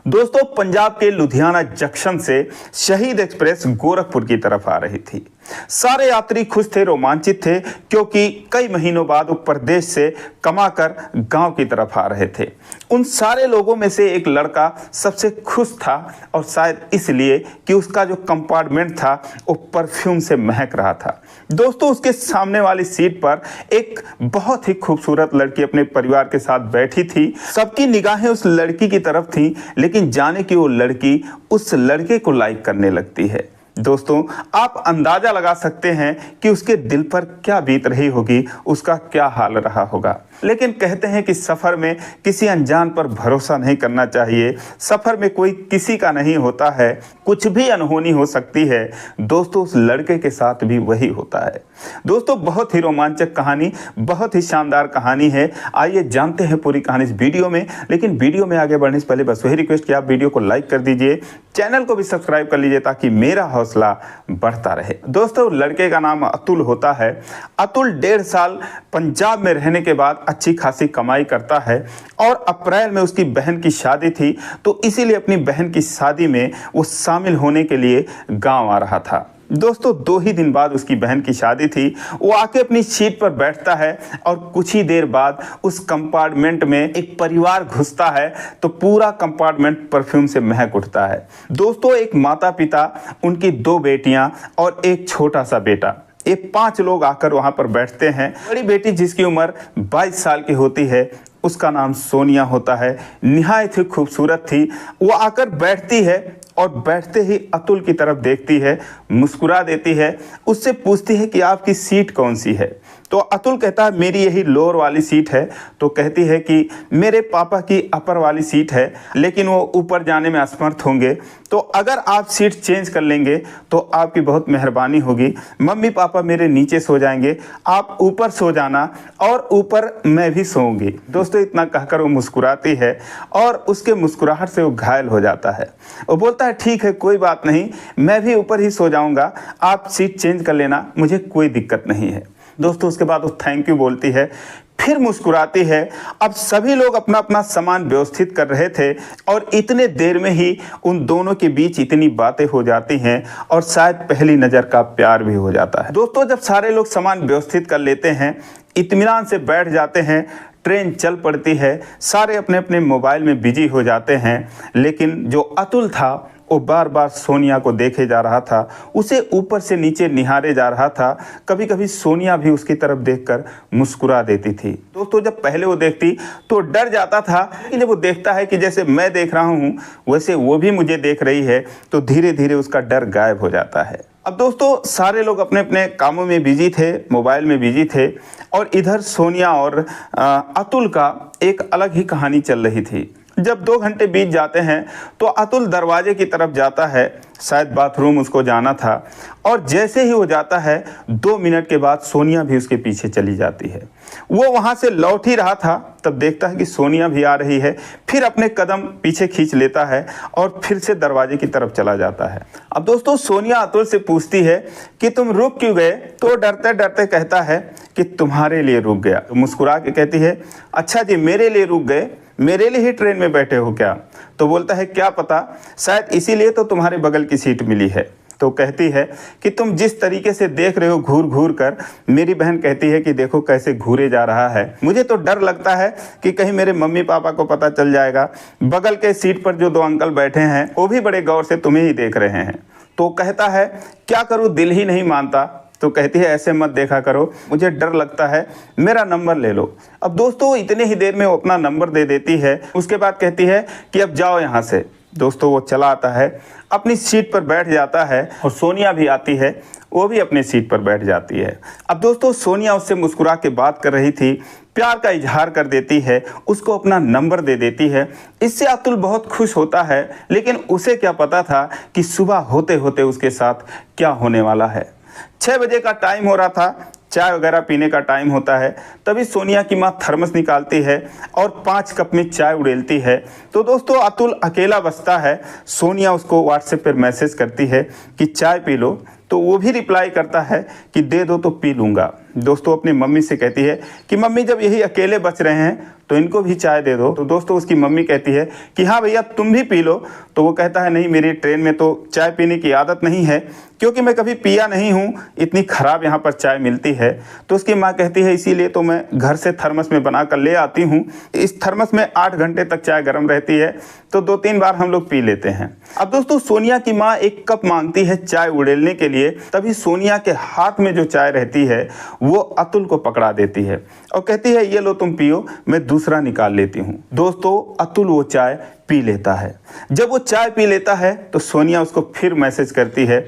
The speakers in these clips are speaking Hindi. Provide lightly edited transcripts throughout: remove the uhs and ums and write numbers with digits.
दोस्तों, पंजाब के लुधियाना जंक्शन से शहीद एक्सप्रेस गोरखपुर की तरफ आ रही थी। सारे यात्री खुश थे, रोमांचित थे, क्योंकि कई महीनों बाद वो प्रदेश से कमाकर गांव की तरफ आ रहे थे। उन सारे लोगों में से एक लड़का सबसे खुश था, और शायद इसलिए कि उसका जो कंपार्टमेंट था वो परफ्यूम से महक रहा था। दोस्तों, उसके सामने वाली सीट पर एक बहुत ही खूबसूरत लड़की अपने परिवार के साथ बैठी थी। सबकी निगाहें उस लड़की की तरफ थीं, लेकिन जाने कि वो लड़की उस लड़के को लाइक करने लगती है। दोस्तों, आप अंदाजा लगा सकते हैं कि उसके दिल पर क्या बीत रही होगी, उसका क्या हाल रहा होगा। लेकिन कहते हैं कि सफ़र में किसी अनजान पर भरोसा नहीं करना चाहिए। सफ़र में कोई किसी का नहीं होता है, कुछ भी अनहोनी हो सकती है। दोस्तों, उस लड़के के साथ भी वही होता है। दोस्तों, बहुत ही रोमांचक कहानी, बहुत ही शानदार कहानी है। आइए जानते हैं पूरी कहानी इस वीडियो में। लेकिन वीडियो में आगे बढ़ने से पहले बस वही रिक्वेस्ट कि आप वीडियो को लाइक कर दीजिए, चैनल को भी सब्सक्राइब कर लीजिए, ताकि मेरा हौसला बढ़ता रहे। दोस्तों, लड़के का नाम अतुल होता है। अतुल 1.5 साल पंजाब में रहने के बाद अच्छी खासी कमाई करता है, और अप्रैल में उसकी बहन की शादी थी, तो इसीलिए अपनी बहन की शादी में वो शामिल होने के लिए गांव आ रहा था। दोस्तों, 2 ही दिन बाद उसकी बहन की शादी थी। वो आके अपनी सीट पर बैठता है, और कुछ ही देर बाद उस कंपार्टमेंट में एक परिवार घुसता है, तो पूरा कंपार्टमेंट परफ्यूम से महक उठता है। दोस्तों, एक माता पिता, उनकी 2 बेटियां और एक छोटा सा बेटा, ये 5 लोग आकर वहां पर बैठते हैं। बड़ी बेटी, जिसकी उम्र 22 साल की होती है, उसका नाम सोनिया होता है। निहायत ही खूबसूरत थी। वो आकर बैठती है, और बैठते ही अतुल की तरफ देखती है, मुस्कुरा देती है, उससे पूछती है कि आपकी सीट कौन सी है। तो अतुल कहता है मेरी यही लोअर वाली सीट है। तो कहती है कि मेरे पापा की अपर वाली सीट है, लेकिन वो ऊपर जाने में असमर्थ होंगे, तो अगर आप सीट चेंज कर लेंगे तो आपकी बहुत मेहरबानी होगी। मम्मी पापा मेरे नीचे सो जाएंगे, आप ऊपर सो जाना, और ऊपर मैं भी सोऊंगी। दोस्तों, इतना कहकर वो मुस्कुराती है, और उसके मुस्कुराहट से वो घायल हो जाता है। वो बोलता है ठीक है, कोई बात नहीं, मैं भी ऊपर ही सो जाऊंगा, आप सीट चेंज कर लेना, मुझे कोई दिक्कत नहीं है। दोस्तों, उसके बाद वो थैंक यू बोलती है, फिर मुस्कुराती है। अब सभी लोग अपना अपना सामान व्यवस्थित कर रहे थे, और इतने देर में ही उन दोनों के बीच इतनी बातें हो जाती हैं, और शायद पहली नज़र का प्यार भी हो जाता है। दोस्तों, जब सारे लोग सामान व्यवस्थित कर लेते हैं, इत्मीनान से बैठ जाते हैं, ट्रेन चल पड़ती है, सारे अपने अपने मोबाइल में बिजी हो जाते हैं। लेकिन जो अतुल था, वो बार बार सोनिया को देखे जा रहा था, उसे ऊपर से नीचे निहारे जा रहा था। कभी कभी सोनिया भी उसकी तरफ देखकर मुस्कुरा देती थी। दोस्तों, जब पहले वो देखती तो डर जाता था, लेकिन जब वो देखता है कि जैसे मैं देख रहा हूँ वैसे वो भी मुझे देख रही है, तो धीरे धीरे उसका डर गायब हो जाता है। अब दोस्तों, सारे लोग अपने अपने कामों में बिजी थे, मोबाइल में बिजी थे, और इधर सोनिया और अतुल का एक अलग ही कहानी चल रही थी। जब 2 घंटे बीत जाते हैं, तो अतुल दरवाजे की तरफ जाता है, शायद बाथरूम उसको जाना था, और जैसे ही वो जाता है 2 मिनट के बाद सोनिया भी उसके पीछे चली जाती है। वो वहाँ से लौट ही रहा था, तब देखता है कि सोनिया भी आ रही है, फिर अपने कदम पीछे खींच लेता है, और फिर से दरवाजे की तरफ चला जाता है। अब दोस्तों, सोनिया अतुल से पूछती है कि तुम रुक क्यों गए, तो डरते डरते कहता है कि तुम्हारे लिए रुक गया। तो मुस्कुरा के कहती है, अच्छा जी, मेरे लिए रुक गए, मेरे लिए ही ट्रेन में बैठे हो क्या? तो बोलता है क्या पता, शायद इसीलिए तो तुम्हारे बगल की सीट मिली है। तो कहती है कि तुम जिस तरीके से देख रहे हो घूर घूर कर, मेरी बहन कहती है कि देखो कैसे घूरे जा रहा है, मुझे तो डर लगता है कि कहीं मेरे मम्मी पापा को पता चल जाएगा। बगल के सीट पर जो 2 अंकल बैठे हैं वो भी बड़े गौर से तुम्हें ही देख रहे हैं। तो कहता है क्या करूँ, दिल ही नहीं मानता। तो कहती है ऐसे मत देखा करो, मुझे डर लगता है, मेरा नंबर ले लो। अब दोस्तों, इतने ही देर में वो अपना नंबर दे देती है। उसके बाद कहती है कि अब जाओ यहाँ से। दोस्तों, वो चला आता है, अपनी सीट पर बैठ जाता है, और सोनिया भी आती है, वो भी अपनी सीट पर बैठ जाती है। अब दोस्तों, सोनिया उससे मुस्कुरा के बात कर रही थी, प्यार का इजहार कर देती है, उसको अपना नंबर दे देती है। इससे अतुल बहुत खुश होता है, लेकिन उसे क्या पता था कि सुबह होते होते उसके साथ क्या होने वाला है। 6 बजे का टाइम हो रहा था, चाय वगैरह पीने का टाइम होता है। तभी सोनिया की माँ थर्मस निकालती है, और 5 कप में चाय उड़ेलती है। तो दोस्तों, अतुल अकेला बचता है। सोनिया उसको व्हाट्सएप पर मैसेज करती है कि चाय पी लो। तो तो वो भी रिप्लाई करता है कि दे दो तो पी लूँगा। दोस्तों अपनी मम्मी से कहती है कि मम्मी जब यही अकेले बच रहे हैं तो इनको भी चाय दे दो। तो दोस्तों उसकी मम्मी कहती है कि हाँ भैया तुम भी पी लो। तो वो कहता है नहीं, मेरी ट्रेन में तो चाय पीने की आदत नहीं है, क्योंकि मैं कभी पिया नहीं हूँ, इतनी ख़राब यहाँ पर चाय मिलती है। तो उसकी माँ कहती है इसीलिए तो मैं घर से थर्मस में बना कर ले आती हूँ, इस थर्मस में 8 घंटे तक चाय गर्म रहती है, तो 2-3 बार हम लोग पी लेते हैं। अब दोस्तों सोनिया की माँ एक कप मांगती है चाय उड़ेलने के लिए, तभी सोनिया के हाथ में जो चाय रहती है वो अतुल को पकड़ा देती है और कहती है ये लो तुम पियो, मैं दूसरा निकाल लेती हूँ। दोस्तों अतुल वो चाय पी लेता है। जब वो चाय पी लेता है तो सोनिया उसको फिर मैसेज करती है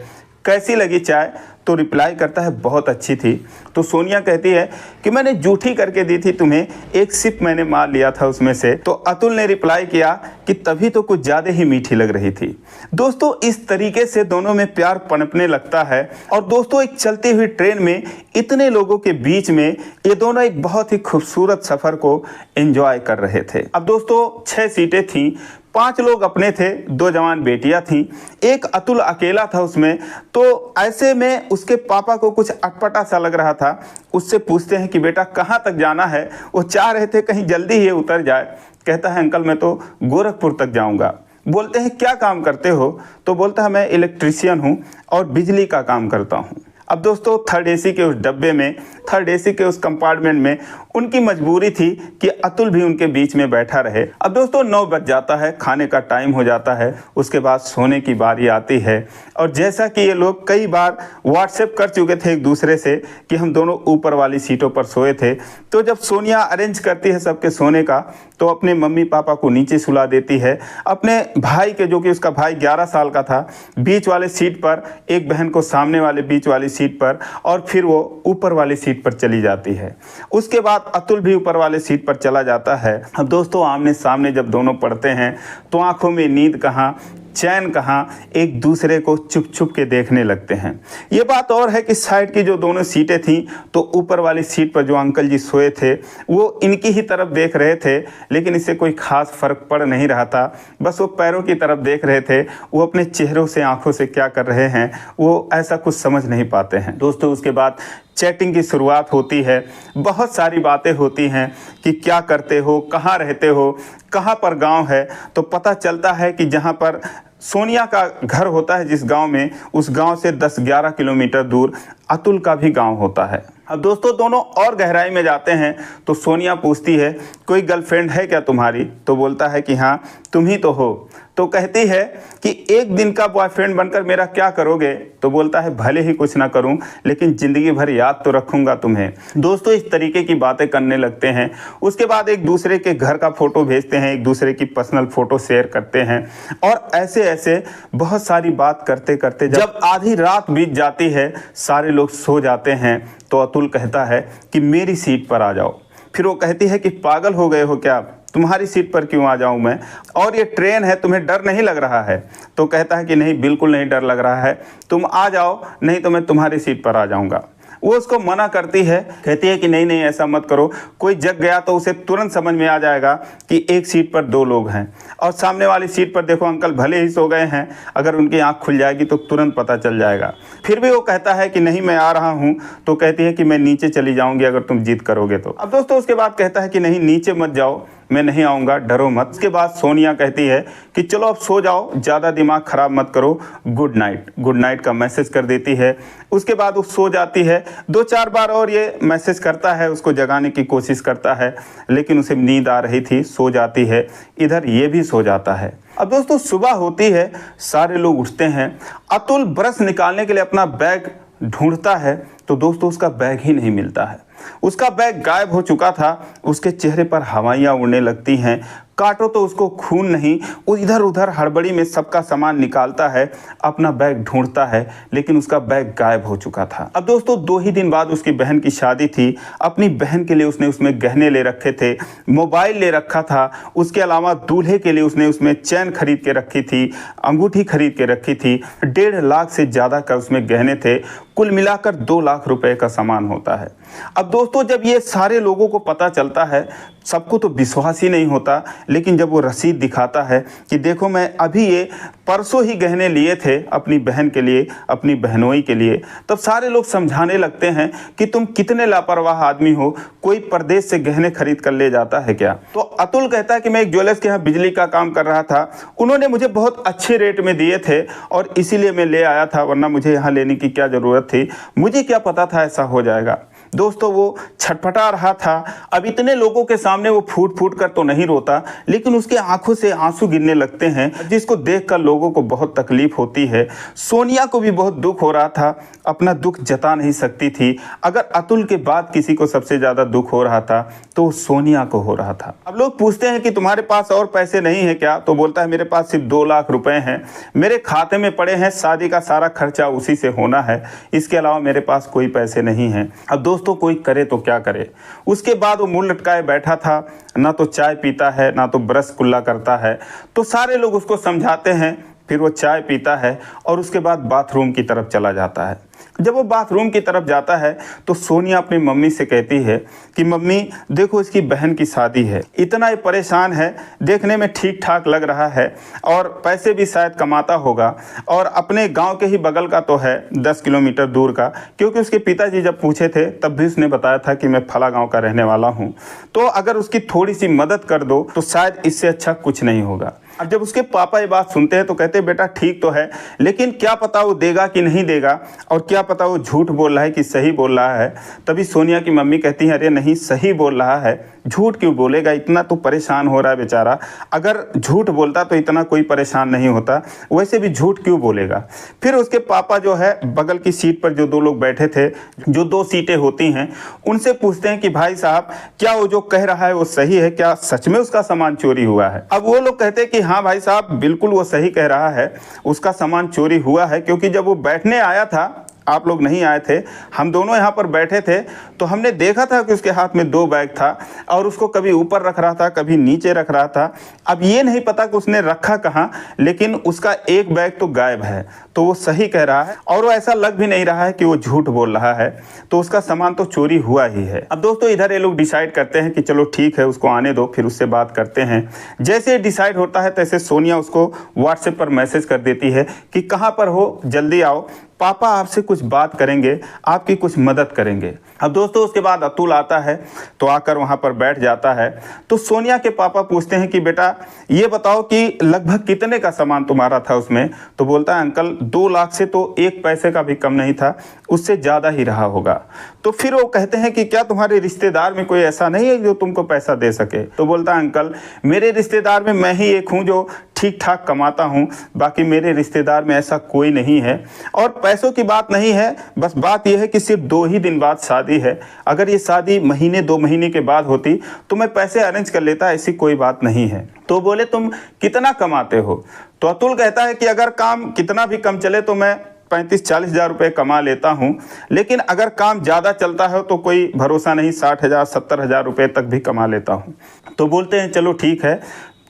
कैसी लगी चाय, तो रिप्लाई करता है बहुत अच्छी थी। तो सोनिया कहती है कि मैंने जूठी करके दी थी तुम्हें, एक सिप मैंने मार लिया था उसमें से। तो अतुल ने रिप्लाई किया कि तभी तो कुछ ज़्यादा ही मीठी लग रही थी। दोस्तों इस तरीके से दोनों में प्यार पनपने लगता है। और दोस्तों एक चलती हुई ट्रेन में इतने लोगों के बीच में ये दोनों एक बहुत ही खूबसूरत सफ़र को एंजॉय कर रहे थे। अब दोस्तों 6 सीटें थीं, 5 लोग अपने थे, 2 जवान बेटियां थीं, एक अतुल अकेला था उसमें। तो ऐसे में उसके पापा को कुछ अटपटा सा लग रहा था। उससे पूछते हैं कि बेटा कहाँ तक जाना है। वो चाह रहे थे कहीं जल्दी ही उतर जाए। कहता है अंकल मैं तो गोरखपुर तक जाऊँगा। बोलते हैं क्या काम करते हो, तो बोलता है मैं इलेक्ट्रीशियन हूँ और बिजली का काम करता हूँ। अब दोस्तों 3rd AC के उस डब्बे में, 3rd AC के उस कंपार्टमेंट में उनकी मजबूरी थी कि अतुल भी उनके बीच में बैठा रहे। अब दोस्तों 9 बज जाता है, खाने का टाइम हो जाता है, उसके बाद सोने की बारी आती है। और जैसा कि ये लोग कई बार व्हाट्सएप कर चुके थे एक दूसरे से कि हम दोनों ऊपर वाली सीटों पर सोए थे, तो जब सोनिया अरेंज करती है सबके सोने का तो अपने मम्मी पापा को नीचे सुला देती है। अपने भाई के, जो कि उसका भाई 11 साल का था, बीच वाले सीट पर, एक बहन को सामने वाले बीच वाली सीट पर, और फिर वो ऊपर वाली सीट पर चली जाती है। उसके बाद अतुल भी ऊपर वाले सीट पर चला जाता है। अब दोस्तों आमने सामने जब दोनों पढ़ते हैं तो आंखों में नींद कहाँ, चैन कहाँ, एक दूसरे को छुप छुप के देखने लगते हैं। ये बात और है कि साइड की जो दोनों सीटें थीं, तो ऊपर वाली सीट पर जो अंकल जी सोए थे वो इनकी ही तरफ देख रहे थे, लेकिन इससे कोई खास फर्क पड़ नहीं रहा था। बस वो पैरों की तरफ देख रहे थे। वो अपने चेहरों से, आंखों से क्या कर रहे हैं वो ऐसा कुछ समझ नहीं पाते हैं। दोस्तों उसके बाद चैटिंग की शुरुआत होती है। बहुत सारी बातें होती हैं कि क्या करते हो, कहाँ रहते हो, कहाँ पर गांव है। तो पता चलता है कि जहाँ पर सोनिया का घर होता है, जिस गांव में, उस गांव से 10-11 किलोमीटर दूर अतुल का भी गांव होता है। अब दोस्तों दोनों और गहराई में जाते हैं तो सोनिया पूछती है कोई गर्लफ्रेंड है क्या तुम्हारी, तो बोलता है कि हाँ तुम ही तो हो। तो कहती है कि एक दिन का बॉयफ्रेंड बनकर मेरा क्या करोगे, तो बोलता है भले ही कुछ ना करूं, लेकिन ज़िंदगी भर याद तो रखूंगा तुम्हें। दोस्तों इस तरीके की बातें करने लगते हैं। उसके बाद एक दूसरे के घर का फ़ोटो भेजते हैं, एक दूसरे की पर्सनल फ़ोटो शेयर करते हैं, और ऐसे ऐसे बहुत सारी बात करते करते जब आधी रात बीत जाती है, सारे लोग सो जाते हैं, तो अतुल कहता है कि मेरी सीट पर आ जाओ। फिर वो कहती है कि पागल हो गए हो क्या, तुम्हारी सीट पर क्यों आ जाऊं मैं, और ये ट्रेन है, तुम्हें डर नहीं लग रहा है। तो कहता है कि नहीं बिल्कुल नहीं डर लग रहा है, तुम आ जाओ, नहीं तो मैं तुम्हारी सीट पर आ जाऊंगा। वो उसको मना करती है, कहती है कि नहीं नहीं ऐसा मत करो, कोई जग गया तो उसे तुरंत समझ में आ जाएगा कि एक सीट पर 2 लोग हैं, और सामने वाली सीट पर देखो अंकल भले ही सो गए हैं, अगर उनकी आंख खुल जाएगी तो तुरंत पता चल जाएगा। फिर भी वो कहता है कि नहीं मैं आ रहा हूँ। तो कहती है कि मैं नीचे चली जाऊँगी अगर तुम जिद करोगे तो। अब दोस्तों उसके बाद कहता है कि नहीं नीचे मत जाओ, मैं नहीं आऊँगा, डरो मत। उसके बाद सोनिया कहती है कि चलो अब सो जाओ, ज़्यादा दिमाग ख़राब मत करो, गुड नाइट का मैसेज कर देती है। उसके बाद वो सो जाती है। 2-4 बार और ये मैसेज करता है, उसको जगाने की कोशिश करता है, लेकिन उसे नींद आ रही थी, सो जाती है। इधर ये भी सो जाता है। अब दोस्तों सुबह होती है, सारे लोग उठते हैं। अतुल ब्रश निकालने के लिए अपना बैग ढूंढता है, तो दोस्तों उसका बैग ही नहीं मिलता है। उसका बैग गायब हो चुका था। उसके चेहरे पर हवाइयाँ उड़ने लगती हैं, काटो तो उसको खून नहीं। वो इधर उधर हड़बड़ी में सबका सामान निकालता है, अपना बैग ढूंढता है, लेकिन उसका बैग गायब हो चुका था। अब दोस्तों 2 ही दिन बाद उसकी बहन की शादी थी। अपनी बहन के लिए उसने उसमें गहने ले रखे थे, मोबाइल ले रखा था। उसके अलावा दूल्हे के लिए उसने उसमें चैन खरीद के रखी थी, अंगूठी खरीद के रखी थी। 1.5 लाख से ज़्यादा का उसमें गहने थे। कुल मिलाकर 2 लाख रुपए का सामान होता है। अब दोस्तों जब ये सारे लोगों को पता चलता है, सबको तो विश्वास ही नहीं होता, लेकिन जब वो रसीद दिखाता है कि देखो मैं अभी ये परसों ही गहने लिए थे अपनी बहन के लिए, अपनी बहनोई के लिए, तब सारे लोग समझाने लगते हैं कि तुम कितने लापरवाह आदमी हो, कोई परदेश से गहने खरीद कर ले जाता है क्या। तो अतुल कहता है कि मैं एक ज्वेलर्स के यहाँ बिजली का काम कर रहा था, उन्होंने मुझे बहुत अच्छे रेट में दिए थे और इसीलिए मैं ले आया था, वरना मुझे यहाँ लेने की क्या ज़रूरत थी, मुझे क्या पता था ऐसा हो जाएगा। दोस्तों वो छटपटा रहा था। अब इतने लोगों के सामने वो फूट फूट कर तो नहीं रोता, लेकिन उसके आंखों से आंसू गिरने लगते हैं, जिसको देखकर लोगों को बहुत तकलीफ होती है। सोनिया को भी बहुत दुख हो रहा था, अपना दुख जता नहीं सकती थी। अगर अतुल के बाद किसी को सबसे ज़्यादा दुख हो रहा था तो सोनिया को हो रहा था। अब लोग पूछते हैं कि तुम्हारे पास और पैसे नहीं है क्या, तो बोलता है मेरे पास सिर्फ 2 लाख रुपए हैं, मेरे खाते में पड़े हैं, शादी का सारा खर्चा उसी से होना है, इसके अलावा मेरे पास कोई पैसे नहीं हैं। अब दोस्तों कोई करे तो क्या करे। उसके बाद वो मुंह लटकाए बैठा था, ना तो चाय पीता है ना तो ब्रश कुल्ला करता है। तो सारे लोग उसको समझाते हैं, फिर वो चाय पीता है और उसके बाद बाथरूम की तरफ चला जाता है। जब वो बाथरूम की तरफ जाता है तो सोनिया अपनी मम्मी से कहती है कि मम्मी देखो इसकी बहन की शादी है, इतना ही परेशान है, देखने में ठीक ठाक लग रहा है और पैसे भी शायद कमाता होगा और अपने गांव के ही बगल का तो है, 10 किलोमीटर दूर का, क्योंकि उसके पिताजी जब पूछे थे तब भी उसने बताया था कि मैं फला गाँव का रहने वाला हूँ। तो अगर उसकी थोड़ी सी मदद कर दो तो शायद इससे अच्छा कुछ नहीं होगा। अब जब उसके पापा ये बात सुनते हैं तो कहते हैं बेटा ठीक तो है, लेकिन क्या पता वो देगा कि नहीं देगा, और क्या पता वो झूठ बोल रहा है कि सही बोल रहा है। तभी सोनिया की मम्मी कहती है अरे नहीं सही बोल रहा है, झूठ क्यों बोलेगा, इतना तो परेशान हो रहा है बेचारा, अगर झूठ बोलता तो इतना कोई परेशान नहीं होता, वैसे भी झूठ क्यों बोलेगा। फिर उसके पापा जो है बगल की सीट पर जो 2 लोग बैठे थे, जो 2 सीटें होती हैं, उनसे पूछते हैं कि भाई साहब क्या वो जो कह रहा है वो सही है, क्या सच में उसका सामान चोरी हुआ है। अब वो लोग कहते हैं कि हाँ भाई साहब बिल्कुल वो सही कह रहा है, उसका सामान चोरी हुआ है, क्योंकि जब वो बैठने आया था, आप लोग नहीं आए थे, हम दोनों यहाँ पर बैठे थे, तो हमने देखा था कि उसके हाथ में 2 बैग था और उसको कभी ऊपर रख रहा था कभी नीचे रख रहा था। अब ये नहीं पता कि उसने रखा कहाँ, लेकिन उसका एक बैग तो गायब है, तो वो सही कह रहा है और वो ऐसा लग भी नहीं रहा है कि वो झूठ बोल रहा है, तो उसका सामान तो चोरी हुआ ही है। अब दोस्तों इधर ये लोग डिसाइड करते हैं कि चलो ठीक है उसको आने दो, फिर उससे बात करते हैं। जैसे डिसाइड होता है तैसे सोनिया उसको व्हाट्सएप पर मैसेज कर देती है कि कहाँ पर हो, जल्दी आओ, पापा आपसे कुछ बात करेंगे, आपकी कुछ मदद करेंगे। अब दोस्तों उसके बाद अतुल आता है, तो आकर वहाँ पर बैठ जाता है। तो सोनिया के पापा पूछते हैं कि बेटा ये बताओ कि लगभग कितने का सामान तुम्हारा था उसमें। तो बोलता है अंकल 2 लाख से तो 1 पैसे का भी कम नहीं था, उससे ज़्यादा ही रहा होगा। तो फिर वो कहते हैं कि क्या तुम्हारे रिश्तेदार में कोई ऐसा नहीं है जो तुमको पैसा दे सके। तो बोलता है अंकल मेरे रिश्तेदार में मैं ही एक हूँ जो ठीक ठाक कमाता हूँ, बाकी मेरे रिश्तेदार में ऐसा कोई नहीं है। और पैसों की बात नहीं है, बस बात यह है कि सिर्फ 2 ही दिन बाद शादी है, अगर ये शादी महीने 2 महीने के बाद होती तो मैं पैसे अरेंज कर लेता, ऐसी कोई बात नहीं है। तो बोले तुम कितना कमाते हो। तो अतुल कहता है कि अगर काम कितना भी कम चले तो मैं 35-40 हज़ार रुपये कमा लेता हूँ, लेकिन अगर काम ज़्यादा चलता है तो कोई भरोसा नहीं, 60,000-70 हज़ार रुपये तक भी कमा लेता हूँ। तो बोलते हैं चलो ठीक है,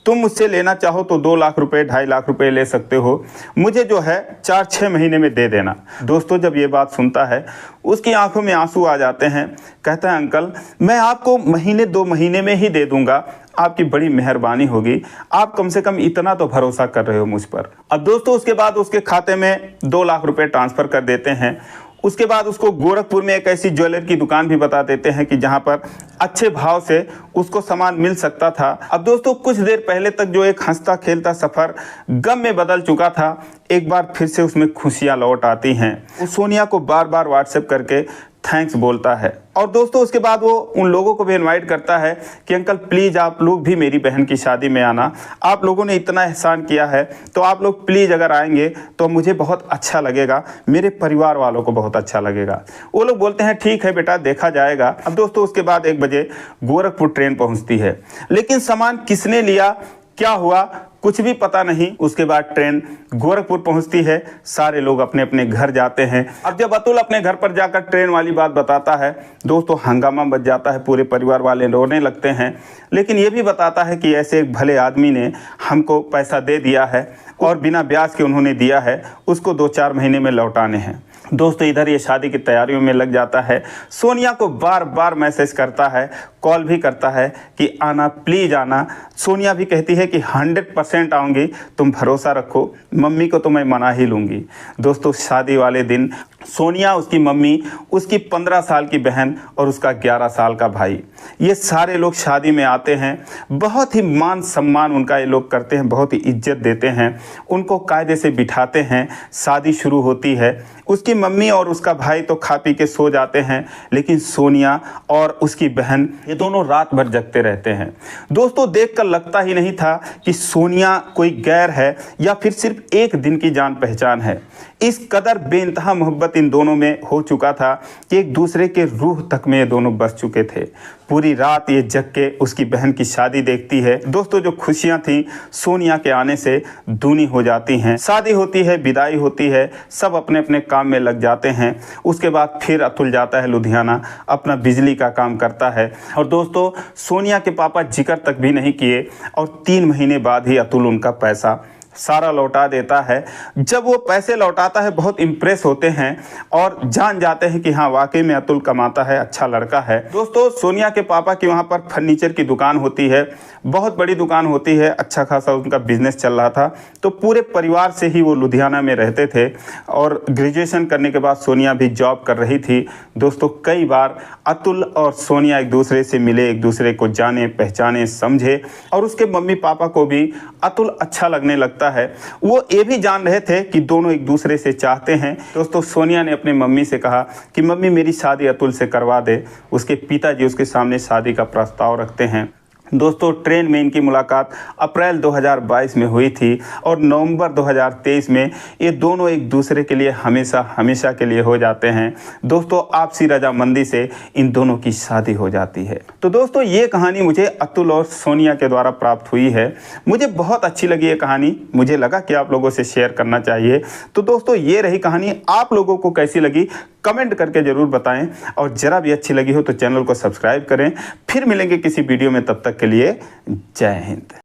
तुम मुझसे लेना चाहो तो 2 लाख रुपए 2.5 लाख रुपए ले सकते हो, मुझे जो है 4-6 महीने में दे देना। दोस्तों जब ये बात सुनता है उसकी आंखों में आंसू आ जाते हैं। कहता है अंकल मैं आपको महीने 2 महीने में ही दे दूंगा, आपकी बड़ी मेहरबानी होगी, आप कम से कम इतना तो भरोसा कर रहे हो मुझ पर। अब दोस्तों उसके बाद उसके खाते में 2 लाख रुपए ट्रांसफ़र कर देते हैं। उसके बाद उसको गोरखपुर में एक ऐसी ज्वेलर की दुकान भी बता देते हैं कि जहां पर अच्छे भाव से उसको सामान मिल सकता था। अब दोस्तों कुछ देर पहले तक जो एक हंसता खेलता सफ़र गम में बदल चुका था, एक बार फिर से उसमें खुशियां लौट आती हैं। वो सोनिया को बार बार व्हाट्सएप करके थैंक्स बोलता है। और दोस्तों उसके बाद वो उन लोगों को भी इनवाइट करता है कि अंकल प्लीज़ आप लोग भी मेरी बहन की शादी में आना, आप लोगों ने इतना एहसान किया है तो आप लोग प्लीज़ अगर आएंगे तो मुझे बहुत अच्छा लगेगा, मेरे परिवार वालों को बहुत अच्छा लगेगा। वो लोग बोलते हैं ठीक है बेटा देखा जाएगा। अब दोस्तों उसके बाद 1 बजे गोरखपुर ट्रेन पहुंचती है, लेकिन सामान किसने लिया क्या हुआ कुछ भी पता नहीं। उसके बाद ट्रेन गोरखपुर पहुंचती है, सारे लोग अपने अपने घर जाते हैं। अब जब अतुल अपने घर पर जाकर ट्रेन वाली बात बताता है दोस्तों हंगामा मच जाता है, पूरे परिवार वाले रोने लगते हैं, लेकिन ये भी बताता है कि ऐसे एक भले आदमी ने हमको पैसा दे दिया है और बिना ब्याज के उन्होंने दिया है, उसको 2-4 महीने में लौटाने हैं। दोस्तों इधर ये शादी की तैयारियों में लग जाता है। सोनिया को बार बार मैसेज करता है, कॉल भी करता है कि आना, प्लीज़ आना। सोनिया भी कहती है कि 100% आऊँगी, तुम भरोसा रखो, मम्मी को तो मैं मना ही लूँगी। दोस्तों शादी वाले दिन सोनिया, उसकी मम्मी, उसकी 15 साल की बहन और उसका 11 साल का भाई, ये सारे लोग शादी में आते हैं। बहुत ही मान सम्मान उनका ये लोग करते हैं, बहुत ही इज्जत देते हैं, उनको कायदे से बिठाते हैं। शादी शुरू होती है। उसकी मम्मी और उसका भाई तो खा पी के सो जाते हैं, लेकिन सोनिया और उसकी बहन ये दोनों रात भर जगते रहते हैं। दोस्तों देखकर लगता ही नहीं था कि सोनिया कोई गैर है या फिर सिर्फ एक दिन की जान पहचान है। इस कदर बेइंतहा मोहब्बत इन दोनों में हो चुका था कि एक दूसरे के रूह तक में ये दोनों बस चुके थे। पूरी रात ये जग के उसकी बहन की शादी देखती है। दोस्तों जो खुशियां थी सोनिया के आने से दूनी हो जाती हैं। शादी होती है, विदाई होती है, सब अपने अपने काम में लग जाते हैं। उसके बाद फिर अतुल जाता है लुधियाना, अपना बिजली का काम करता है। और दोस्तों सोनिया के पापा जिक्र तक भी नहीं किए और 3 महीने बाद ही अतुल उनका पैसा सारा लौटा देता है। जब वो पैसे लौटाता है बहुत इम्प्रेस होते हैं और जान जाते हैं कि हाँ वाकई में अतुल कमाता है, अच्छा लड़का है। दोस्तों सोनिया के पापा की वहाँ पर फर्नीचर की दुकान होती है, बहुत बड़ी दुकान होती है, अच्छा खासा उनका बिजनेस चल रहा था। तो पूरे परिवार से ही वो लुधियाना में रहते थे और ग्रेजुएशन करने के बाद सोनिया भी जॉब कर रही थी। दोस्तों कई बार अतुल और सोनिया एक दूसरे से मिले, एक दूसरे को जाने पहचाने समझे और उसके मम्मी पापा को भी अतुल अच्छा लगने लगता है। वो ये भी जान रहे थे कि दोनों एक दूसरे से चाहते हैं। दोस्तों सोनिया ने अपने मम्मी से कहा कि मम्मी मेरी शादी अतुल से करवा दे। उसके पिताजी उसके सामने शादी का प्रस्ताव रखते हैं। दोस्तों ट्रेन में इनकी मुलाकात अप्रैल 2022 में हुई थी और नवंबर 2023 में ये दोनों एक दूसरे के लिए हमेशा हमेशा के लिए हो जाते हैं। दोस्तों आपसी रजामंदी से इन दोनों की शादी हो जाती है। तो दोस्तों ये कहानी मुझे अतुल और सोनिया के द्वारा प्राप्त हुई है। मुझे बहुत अच्छी लगी ये कहानी, मुझे लगा कि आप लोगों से शेयर करना चाहिए। तो दोस्तों ये रही कहानी, आप लोगों को कैसी लगी कमेंट करके ज़रूर बताएं और ज़रा भी अच्छी लगी हो तो चैनल को सब्सक्राइब करें। फिर मिलेंगे किसी वीडियो में, तब तक के लिए जय हिंद।